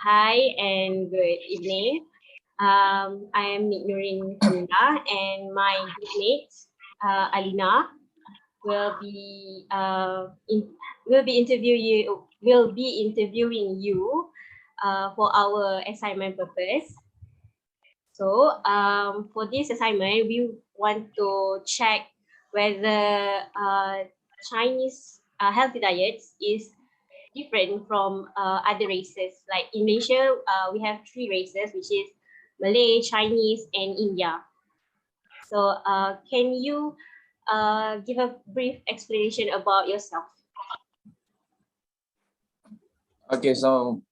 Hi and good evening. I am Nurin KAMILAH, and my groupmate Alina will be interviewing you for our assignment purpose. So for this assignment, we want to check whether Chinese healthy diets is different from other races. Like in Malaysia, we have three races, which is Malay, Chinese, and India. So can you give a brief explanation about yourself? Okay, so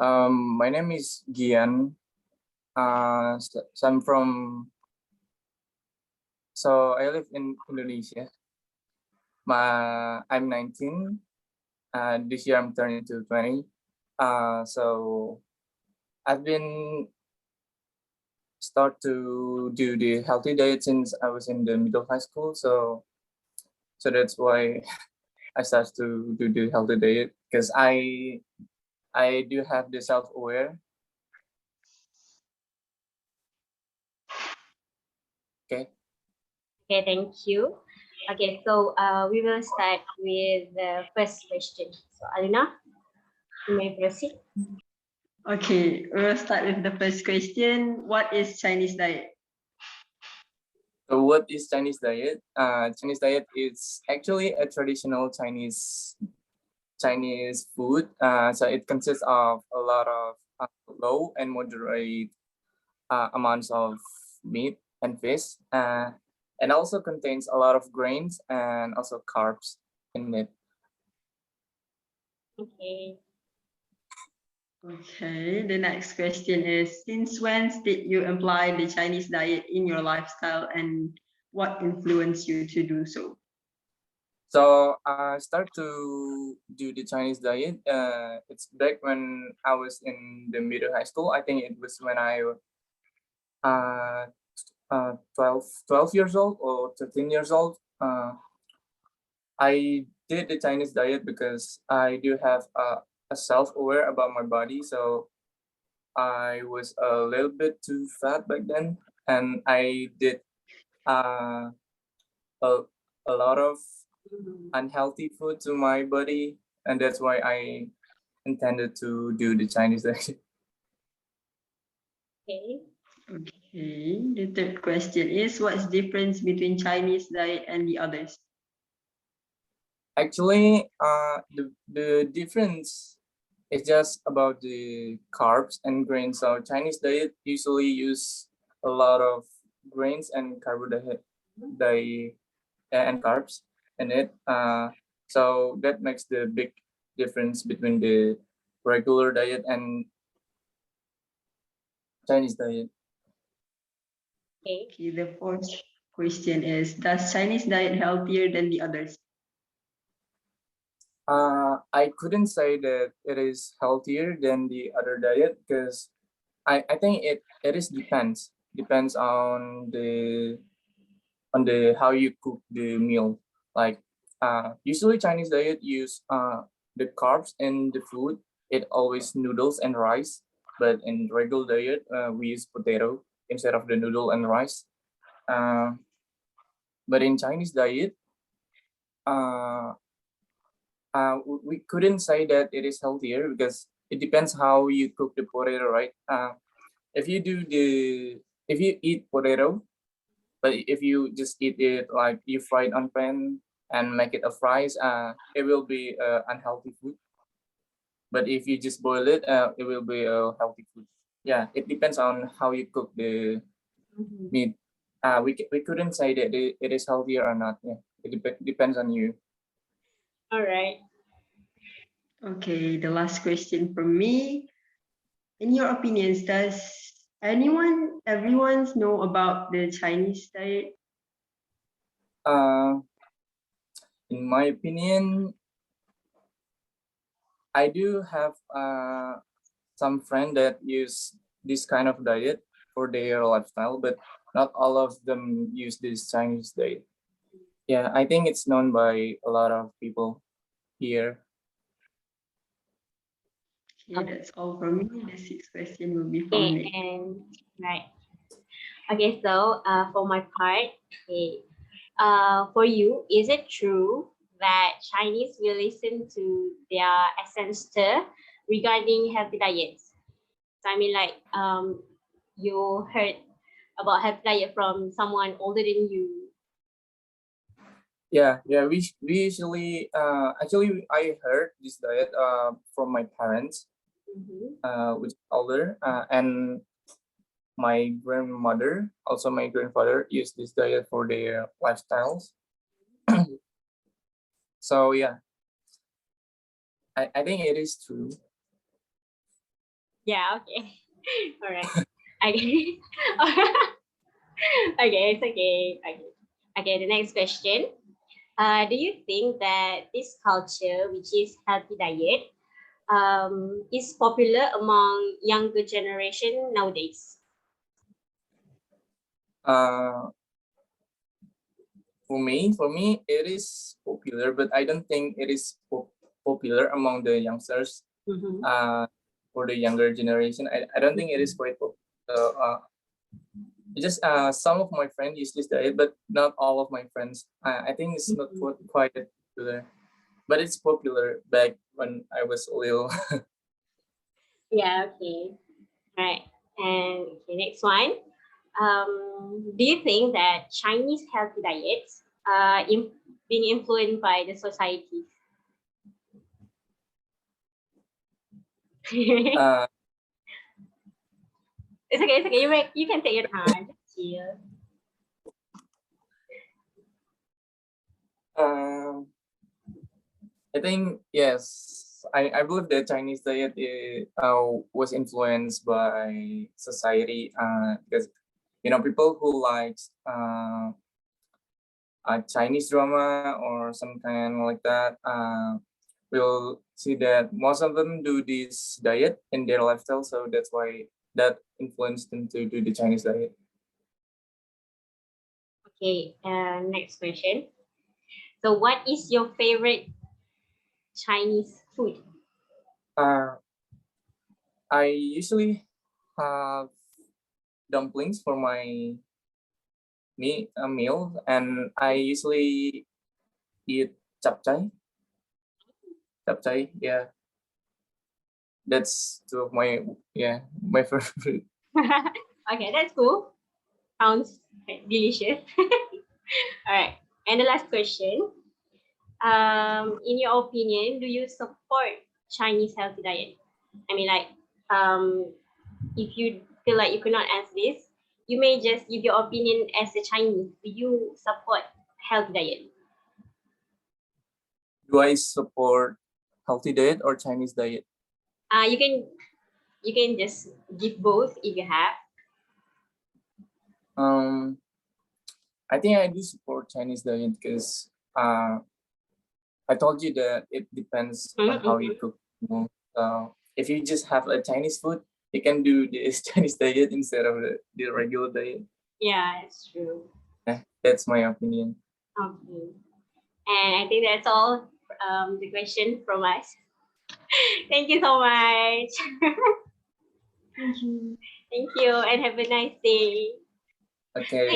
my name is Gian. So I live in Indonesia. I'm 19. This year I'm turning to 20. So I've been start to do the healthy diet since I was in the middle high school. So that's why I started to do the healthy diet, because I do have the self-aware. Okay. Okay, thank you. Okay, so we will start with the first question. So Alina, you may proceed. Okay, we'll start with the first question. What is Chinese diet? So what is Chinese diet? Chinese diet is actually a traditional Chinese food. So it consists of a lot of low and moderate amounts of meat and fish, and also contains a lot of grains and also carbs in it. Okay. Okay, the next question is, since when did you apply the Chinese diet in your lifestyle and what influenced you to do so? So I started to do the Chinese diet. It's back when I was in the middle high school. I think it was when I 12 years old or 13 years old. I did the Chinese diet because I do have a self-aware about my body. So I was a little bit too fat back then, and I did uh, a, a lot of unhealthy food to my body, and that's why I intended to do the Chinese diet. Okay. Okay, the third question is, what's the difference between Chinese diet and the others? Actually, the difference is just about the carbs and grains. So Chinese diet usually use a lot of grains and carbohydrate and carbs in it. So that makes the big difference between the regular diet and Chinese diet. Okay, the fourth question is, does Chinese diet healthier than the others? I couldn't say that it is healthier than the other diet, because I think it is depends on the how you cook the meal. Like usually Chinese diet use the carbs in the food. It always noodles and rice, but in regular diet we use potato instead of the noodle and rice. But in Chinese diet, uh, we couldn't say that it is healthier, because it depends how you cook the potato, right? If you eat potato, but if you just eat it like you fry it on pan and make it a fries, it will be unhealthy food. But if you just boil it, it will be a healthy food. Yeah, it depends on how you cook the meat. We couldn't say that it is healthier or not. Yeah, it depends on you. All right. Okay, the last question from me. In your opinions, does everyone know about the Chinese diet? In my opinion, I do have some friend that use this kind of diet for their lifestyle, but not all of them use this Chinese diet. Yeah, I think it's known by a lot of people here. Okay, that's all from me. The sixth question will be from Okay, Nick. and right. Okay, so for my part, okay, for you, is it true that Chinese will listen to their ancestor regarding healthy diets? So I mean, like, you heard about healthy diet from someone older than you. Yeah, yeah. We usually actually I heard this diet from my parents, which is older, and my grandmother, also my grandfather, use this diet for their lifestyles. So yeah, I think it is true. Yeah. Okay. All right. Okay. Okay. It's okay. Okay. Okay. The next question. Do you think that this culture, which is healthy diet, is popular among younger generation nowadays? Uh, for me, it is popular, but I don't think it is popular among the youngsters. For the younger generation, I don't think it is quite popular. Just some of my friends use this diet, but not all of my friends. I think it's not quite popular, but it's popular back when I was little. Yeah. Okay. Right. And okay, next one. Do you think that Chinese healthy diets are being influenced by the society? It's uh, okay. It's okay. You can take your time. Just chill. um, I think yes. I believe the Chinese diet was influenced by society because people who likes a Chinese drama or some kind like that will see that most of them do this diet in their lifestyle, so that's why that influenced them to do the Chinese diet. Okay. Next question. So, what is your favorite Chinese food? Uh, I usually have dumplings for my meal, and I usually eat chapchai. Chapchai, yeah, that's two of my my favorite. Okay, that's cool. Sounds delicious. All right. And the last question. In your opinion, do you support Chinese healthy diet? I mean, like, if you feel like you could not answer this, you may just give your opinion as a Chinese. Do you support healthy diet? Do I support healthy diet or Chinese diet? You can just give both if you have. Um, I think I do support Chinese diet because I told you that it depends on how you cook. So if you just have a Chinese food, you can do this Chinese diet instead of the regular diet. Yeah, it's true. That's my opinion. Okay. And I think that's all the question from us. Thank you so much. Thank you. Thank you and have a nice day. Okay.